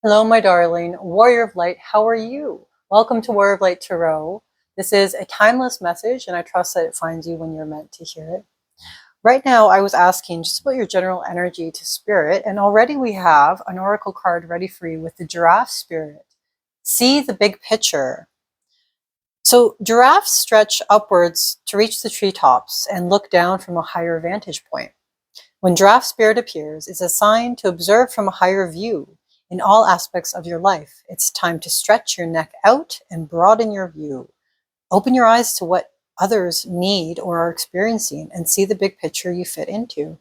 Hello, my darling Warrior of Light. How are you? Welcome to Warrior of Light Tarot. This is a timeless message, and I trust that it finds you when you're meant to hear it. Right now, I was asking just about your general energy to spirit, and already we have an oracle card ready for you with the giraffe spirit. See the big picture. So, giraffes stretch upwards to reach the treetops and look down from a higher vantage point. When giraffe spirit appears, it's a sign to observe from a higher view in all aspects of your life. It's time to stretch your neck out and broaden your view. Open your eyes to what others need or are experiencing and see the big picture you fit into.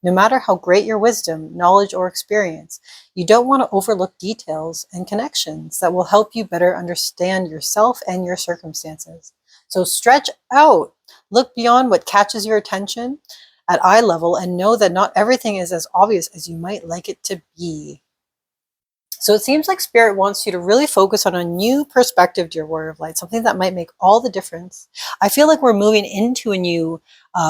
No matter how great your wisdom, knowledge, or experience, you don't want to overlook details and connections that will help you better understand yourself and your circumstances. So stretch out, look beyond what catches your attention at eye level, and know that not everything is as obvious as you might like it to be. So it seems like Spirit wants you to really focus on a new perspective, dear Warrior of Light, something that might make all the difference. I feel like we're moving into a new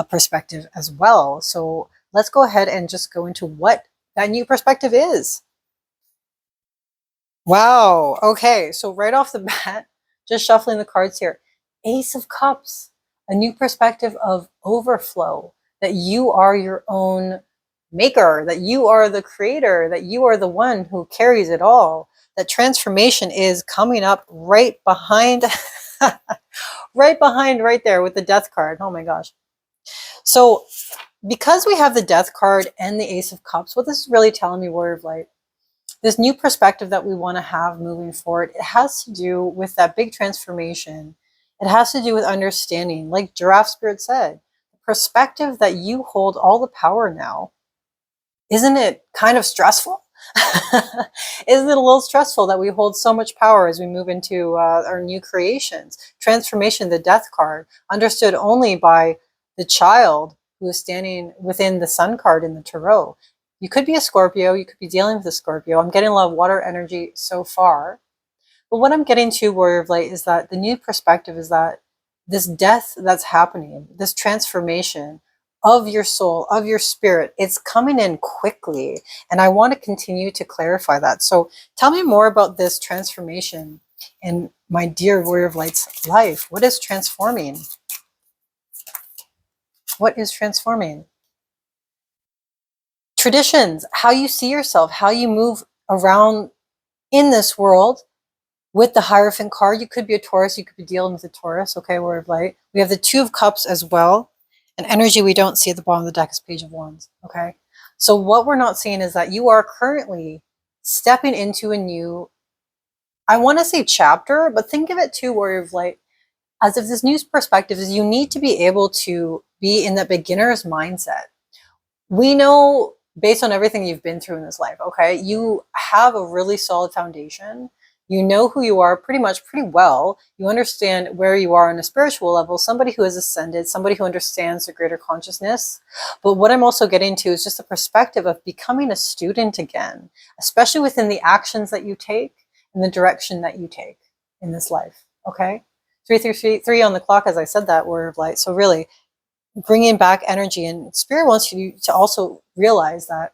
perspective as well. So let's go ahead and just go into what that new perspective is. Wow. Okay. So right off the bat, just shuffling the cards here. Ace of Cups, a new perspective of overflow, that you are your own maker, that you are the creator, that you are the one who carries it all. That transformation is coming up right behind, right there with the Death card. Oh my gosh. So because we have the Death card and the Ace of Cups, what this is really telling me, Warrior of Light, this new perspective that we want to have moving forward, it has to do with that big transformation. It has to do with understanding, like Giraffe Spirit said, the perspective that you hold all the power now. Isn't it kind of stressful? Isn't it a little stressful that we hold so much power as we move into our new creations? Transformation, the Death card, understood only by the child who is standing within the Sun card in the Tarot. You could be a Scorpio, you could be dealing with a Scorpio. I'm getting a lot of water energy so far. But what I'm getting to, Warrior of Light, is that the new perspective is that this death that's happening, this transformation of your soul, of your spirit, it's coming in quickly. And I want to continue to clarify that. So tell me more about this transformation in my dear Warrior of Light's life. What is transforming? What is transforming? Traditions, how you see yourself, how you move around in this world with the Hierophant card. You could be a Taurus, you could be dealing with a Taurus, okay, Word of Light. We have the Two of Cups as well. An energy we don't see at the bottom of the deck is Page of Wands, okay? So what we're not seeing is that you are currently stepping into a new, I want to say chapter, but think of it too, Warrior of Light, as if this new perspective is you need to be able to be in that beginner's mindset. We know, based on everything you've been through in this life, okay, you have a really solid foundation. You know who you are pretty well. You understand where you are on a spiritual level, somebody who has ascended, somebody who understands the greater consciousness. But what I'm also getting to is just the perspective of becoming a student again, especially within the actions that you take and the direction that you take in this life, okay? 3 on the clock, as I said that, Word of Light. So really, bringing back energy, and Spirit wants you to also realize that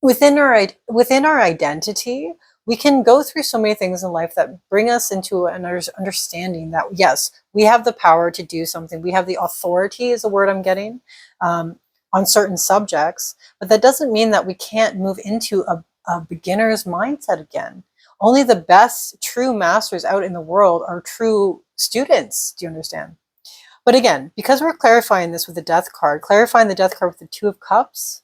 within our identity, we can go through so many things in life that bring us into an understanding that yes, we have the power to do something. We have the authority, is the word I'm getting, on certain subjects, but that doesn't mean that we can't move into a beginner's mindset again. Only the best true masters out in the world are true students. Do you understand? But again, because we're clarifying this with the Death card, clarifying the Death card with the Two of Cups,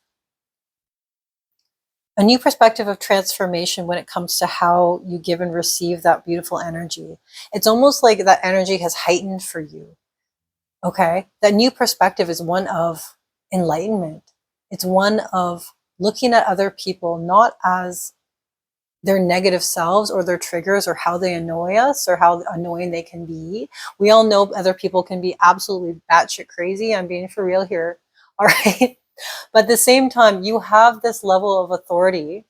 a new perspective of transformation when it comes to how you give and receive that beautiful energy. It's almost like that energy has heightened for you. Okay? That new perspective is one of enlightenment. It's one of looking at other people not as their negative selves or their triggers or how they annoy us or how annoying they can be. We all know other people can be absolutely batshit crazy. I'm being for real here. All right. But at the same time, you have this level of authority.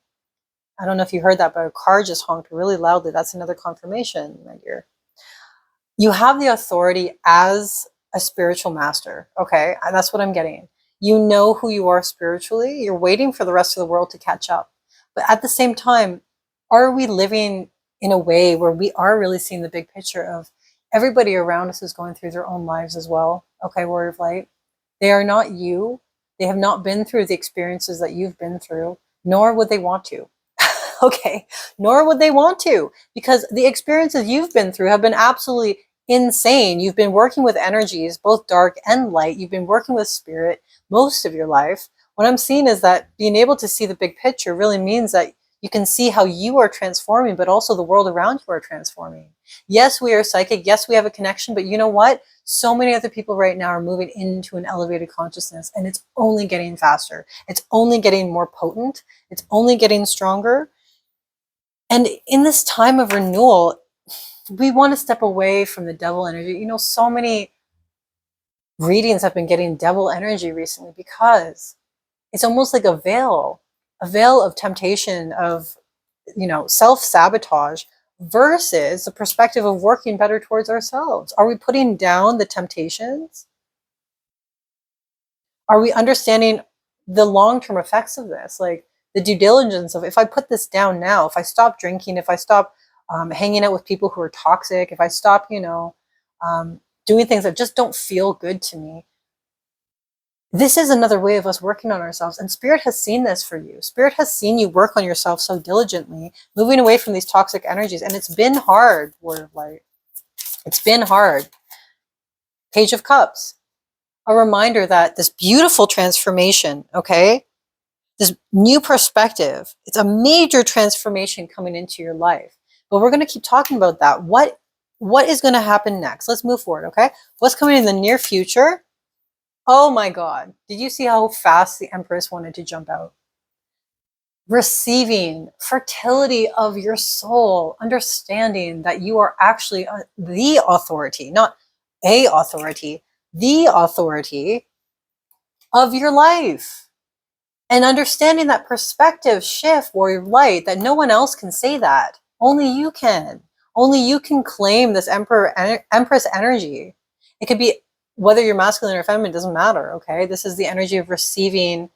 I don't know if you heard that, but a car just honked really loudly. That's another confirmation, my dear. You have the authority as a spiritual master. Okay. And that's what I'm getting. You know who you are spiritually. You're waiting for the rest of the world to catch up. But at the same time, are we living in a way where we are really seeing the big picture of everybody around us is going through their own lives as well? Okay, Warrior of Light. They are not you. They have not been through the experiences that you've been through, nor would they want to. Okay, nor would they want to, because the experiences you've been through have been absolutely insane. You've been working with energies, both dark and light. You've been working with spirit most of your life. What I'm seeing is that being able to see the big picture really means that you can see how you are transforming, but also the world around you are transforming. Yes, we are psychic. Yes, we have a connection, but you know what? So many other people right now are moving into an elevated consciousness, and it's only getting faster. It's only getting more potent. It's only getting stronger. And in this time of renewal, we want to step away from the devil energy. You know, so many readings have been getting devil energy recently because it's almost like a veil of temptation, of, you know, self-sabotage versus the perspective of working better towards ourselves. Are we putting down the temptations? Are we understanding the long-term effects of this? Like the due diligence of, if I put this down now, if I stop drinking, if I stop hanging out with people who are toxic, if I stop, you know, doing things that just don't feel good to me, this is another way of us working on ourselves. And Spirit has seen this for you. Spirit has seen you work on yourself so diligently, moving away from these toxic energies. And it's been hard, Word of Light. It's been hard. Page of Cups. A reminder that this beautiful transformation, okay, this new perspective, it's a major transformation coming into your life. But we're going to keep talking about that. What is going to happen next? Let's move forward, okay? What's coming in the near future? Oh my God. Did you see how fast the Empress wanted to jump out? Receiving fertility of your soul, understanding that you are actually the authority, not a authority, the authority of your life. And understanding that perspective shift, Warrior of Light, that no one else can say that. Only you can. Only you can claim this Empress energy. It could be whether you're masculine or feminine, doesn't matter, okay? This is the energy of receiving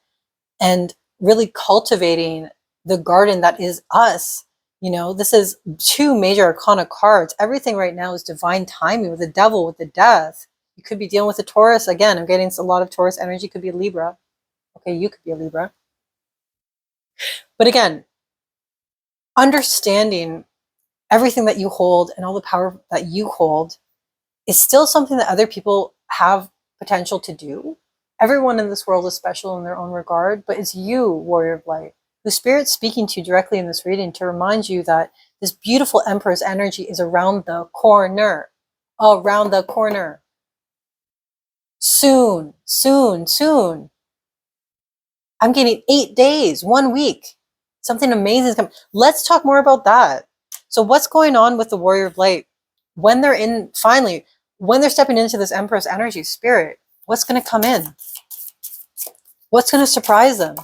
and really cultivating the garden that is us. You know, this is 2 major arcana cards. Everything right now is divine timing with the devil, with the death. You could be dealing with a Taurus. Again, I'm getting a lot of Taurus energy. Could be Libra. Okay, you could be a Libra. But again, understanding everything that you hold and all the power that you hold is still something that other people have potential to do. Everyone in this world is special in their own regard, but it's you, Warrior of Light, who Spirit's speaking to you directly in this reading to remind you that this beautiful Empress energy is around the corner. Around the corner. Soon, soon, soon. I'm getting 8 days, 1 week. Something amazing is coming. Let's talk more about that. So what's going on with the Warrior of Light? When they're in, finally, when they're stepping into this Empress energy, Spirit, what's going to come in? What's going to surprise them?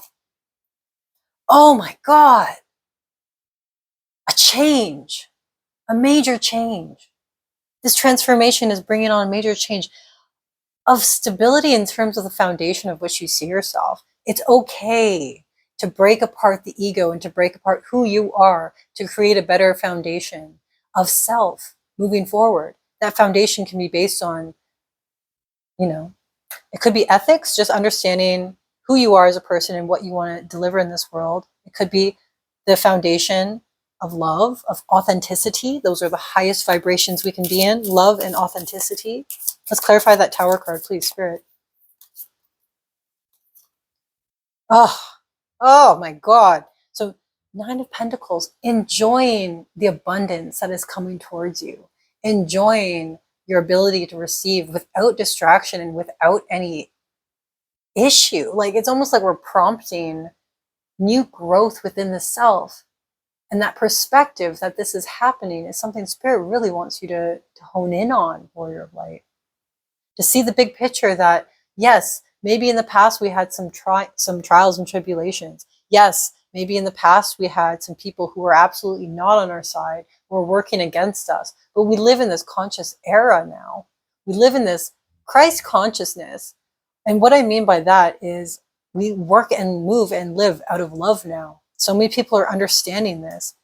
Oh my God. A change. A major change. This transformation is bringing on a major change of stability in terms of the foundation of which you see yourself. It's okay to break apart the ego and to break apart who you are to create a better foundation of self moving forward. That foundation can be based on, you know, it could be ethics, just understanding who you are as a person and what you want to deliver in this world. It could be the foundation of love, of authenticity. Those are the highest vibrations we can be in, love and authenticity. Let's clarify that Tower card, please, Spirit. Oh my God. So 9 of Pentacles, enjoying the abundance that is coming towards you, enjoying your ability to receive without distraction and without any issue. Like it's almost like we're prompting new growth within the self. And that perspective that this is happening is something Spirit really wants you to hone in on, Warrior of Light. To see the big picture that, yes, maybe in the past we had some trials and tribulations. Yes, maybe in the past we had some people who were absolutely not on our side, who were working against us. But we live in this conscious era now. We live in this Christ consciousness And what I mean by that is we work and move and live out of love now. So many people are understanding this.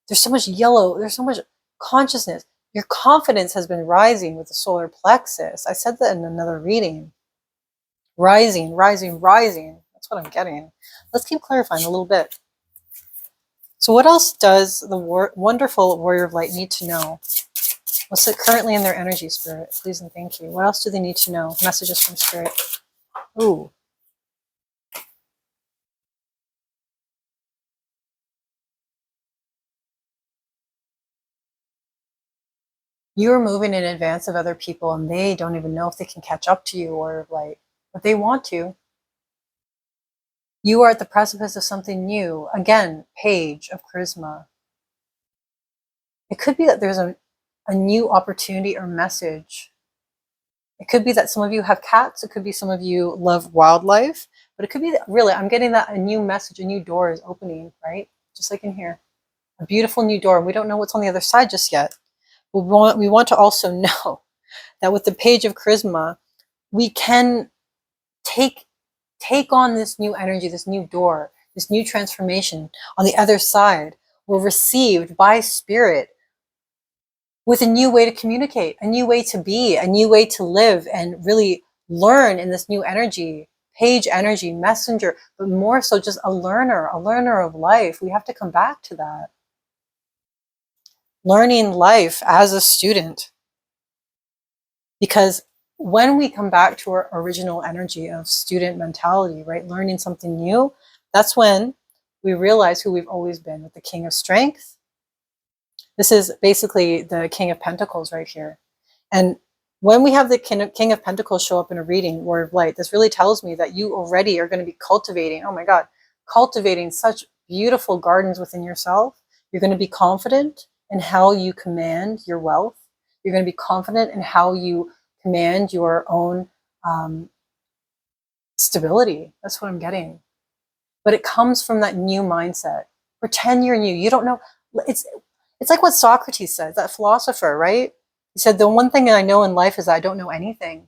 There's so much yellow, there's so much consciousness. Your confidence has been rising with the solar plexus. I said that in another reading. Rising, rising, rising. That's what I'm getting. Let's keep clarifying a little bit. So what else does the wonderful warrior of light need to know? What's it currently in their energy, Spirit? Please and thank you. What else do they need to know? Messages from Spirit. Ooh. You're moving in advance of other people and they don't even know if they can catch up to you or like, but they want to. You are at the precipice of something new. Again, page of charisma. It could be that there's a new opportunity or message. It could be that some of you have cats. It could be some of you love wildlife, but it could be that really, I'm getting that a new message, a new door is opening, right? Just like in here, a beautiful new door. We don't know what's on the other side just yet. But we want to also know that with the page of charisma, we can take on this new energy, this new door, this new transformation on the other side. We're received by spirit with a new way to communicate, a new way to be, a new way to live and really learn in this new energy, page energy, messenger, but more so just a learner of life. We have to come back to that. Learning life as a student. Because when we come back to our original energy of student mentality, right, learning something new, that's when we realize who we've always been with the King of Strength. This is basically the King of Pentacles right here. And when we have the King of Pentacles show up in a reading, Word of Light, this really tells me that you already are going to be cultivating, oh my God, cultivating such beautiful gardens within yourself. You're going to be confident in how you command your wealth. You're going to be confident in how you command your own stability. That's what I'm getting. But it comes from that new mindset. Pretend you're new. You don't know. It's like what Socrates said, that philosopher, right? He said, the one thing that I know in life is that I don't know anything.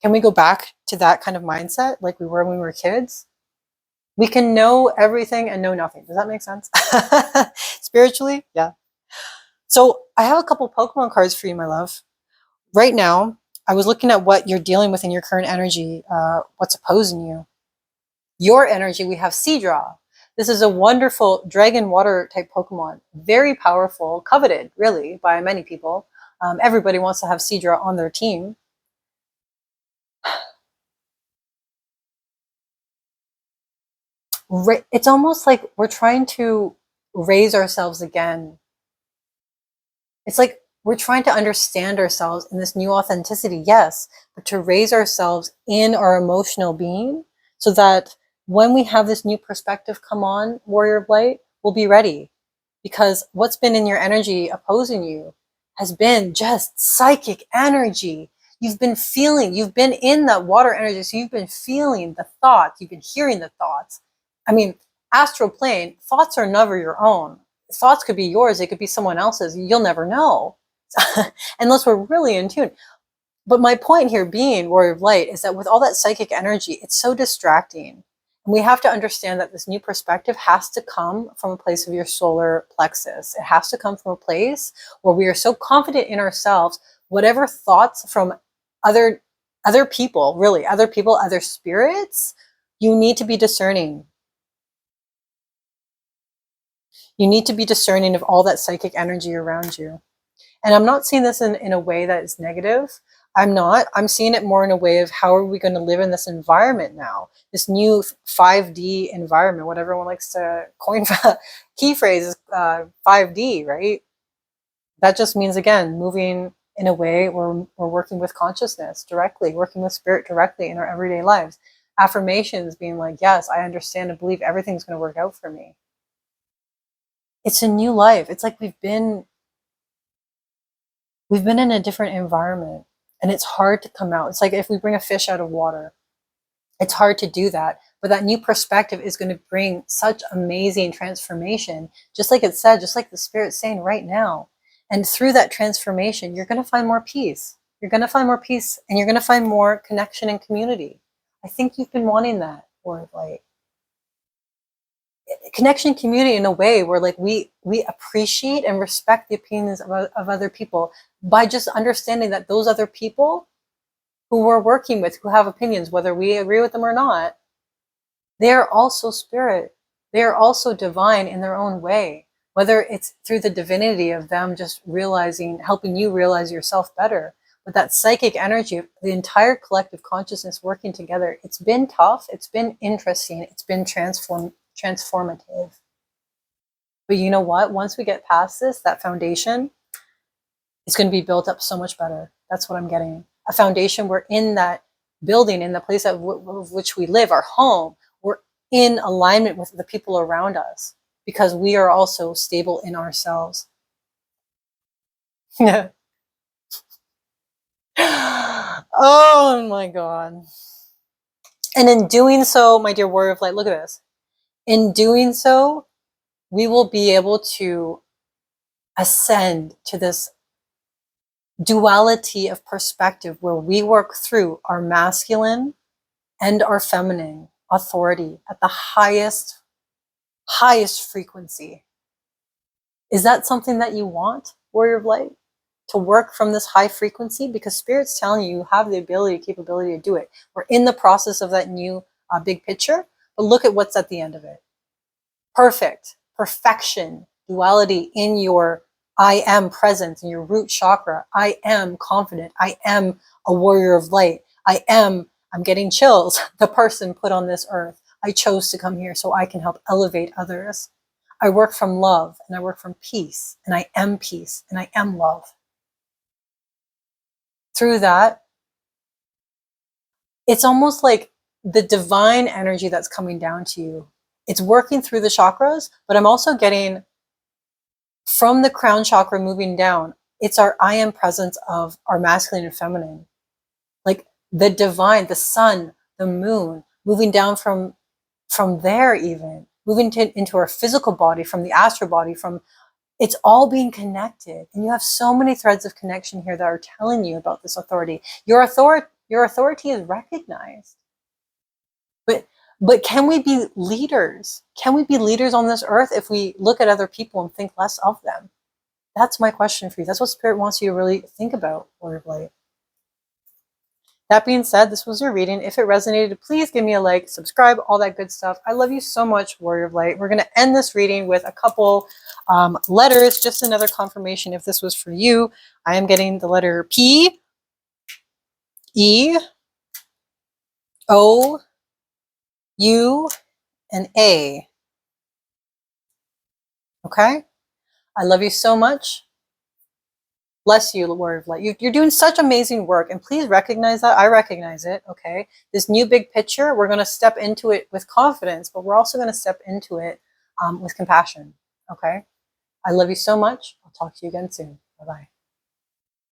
Can we go back to that kind of mindset like we were when we were kids? We can know everything and know nothing. Does that make sense? Spiritually? Yeah. So I have a couple Pokemon cards for you, my love. Right now, I was looking at what you're dealing with in your current energy, what's opposing you. Your energy, we have Seadra. This is a wonderful dragon water type Pokemon. Very powerful, coveted, really, by many people. Everybody wants to have Seadra on their team. It's almost like we're trying to raise ourselves again. It's like we're trying to understand ourselves in this new authenticity, yes, but to raise ourselves in our emotional being so that when we have this new perspective come on, Warrior of Light, we'll be ready. Because what's been in your energy opposing you has been just psychic energy. You've been feeling, you've been in that water energy, so you've been feeling the thoughts, you've been hearing the thoughts. I mean, astral plane, thoughts are never your own. Thoughts could be yours, they could be someone else's. You'll never know unless we're really in tune. But my point here being, Warrior of Light, is that with all that psychic energy, it's so distracting. And we have to understand that this new perspective has to come from a place of your solar plexus. It has to come from a place where we are so confident in ourselves, whatever thoughts from other people, really, other people, other spirits, you need to be discerning. You need to be discerning of all that psychic energy around you. And I'm not seeing this in a way that is negative. I'm not. I'm seeing it more in a way of how are we going to live in this environment now? This new 5D environment, what everyone likes to coin key phrase is 5D, right? That just means, again, moving in a way where we're working with consciousness directly, working with spirit directly in our everyday lives. Affirmations being like, yes, I understand and believe everything's going to work out for me. It's a new life. It's like we've been in a different environment and it's hard to come out. It's like if we bring a fish out of water, it's hard to do that. But that new perspective is going to bring such amazing transformation, just like it said, just like the Spirit's saying right now. And through that transformation, you're going to find more peace. You're going to find more peace and you're going to find more connection and community. I think you've been wanting that, or like connection, community, in a way where like we appreciate and respect the opinions of other people by just understanding that those other people who we're working with, who have opinions, whether we agree with them or not, they are also spirit. They are also divine in their own way, whether it's through the divinity of them just realizing, helping you realize yourself better. But that psychic energy of the entire collective consciousness working together, it's been tough, it's been interesting, it's been transformative. But you know what? Once we get past this, that foundation is going to be built up so much better. That's what I'm getting. A foundation where in that building, in the place of which we live, our home, we're in alignment with the people around us because we are also stable in ourselves. Oh my God. And in doing so, my dear warrior of light, look at this. In doing so, we will be able to ascend to this duality of perspective where we work through our masculine and our feminine authority at the highest frequency. Is that something that you want, warrior of light? To work from this high frequency? Because spirit's telling you have the ability, capability to do it. We're in the process of that new big picture, but look at what's at the end of it. Perfection, duality in your I am presence, in your root chakra. I am confident. I am a warrior of light. I'm getting chills, the person put on this earth. I chose to come here so I can help elevate others. I work from love and I work from peace, and I am peace and I am love. Through that, it's almost like the divine energy that's coming down to you. It's working through the chakras, but I'm also getting from the crown chakra moving down. It's our I am presence of our masculine and feminine. Like the divine, the sun, the moon, moving down from there, even moving into our physical body, from the astral body, from it's all being connected. And you have so many threads of connection here that are telling you about this authority. Your authority is recognized. But can we be leaders? Can we be leaders on this earth if we look at other people and think less of them? That's my question for you. That's what Spirit wants you to really think about, Warrior of Light. That being said, this was your reading. If it resonated, please give me a like, subscribe, all that good stuff. I love you so much, Warrior of Light. We're going to end this reading with a couple letters, just another confirmation if this was for you. I am getting the letter P, E, O, U, and A. Okay? I love you so much. Bless you, Warrior of Light. You're doing such amazing work, and please recognize that. I recognize it, okay? This new big picture, we're going to step into it with confidence, but we're also going to step into it with compassion, okay? I love you so much. I'll talk to you again soon. Bye-bye.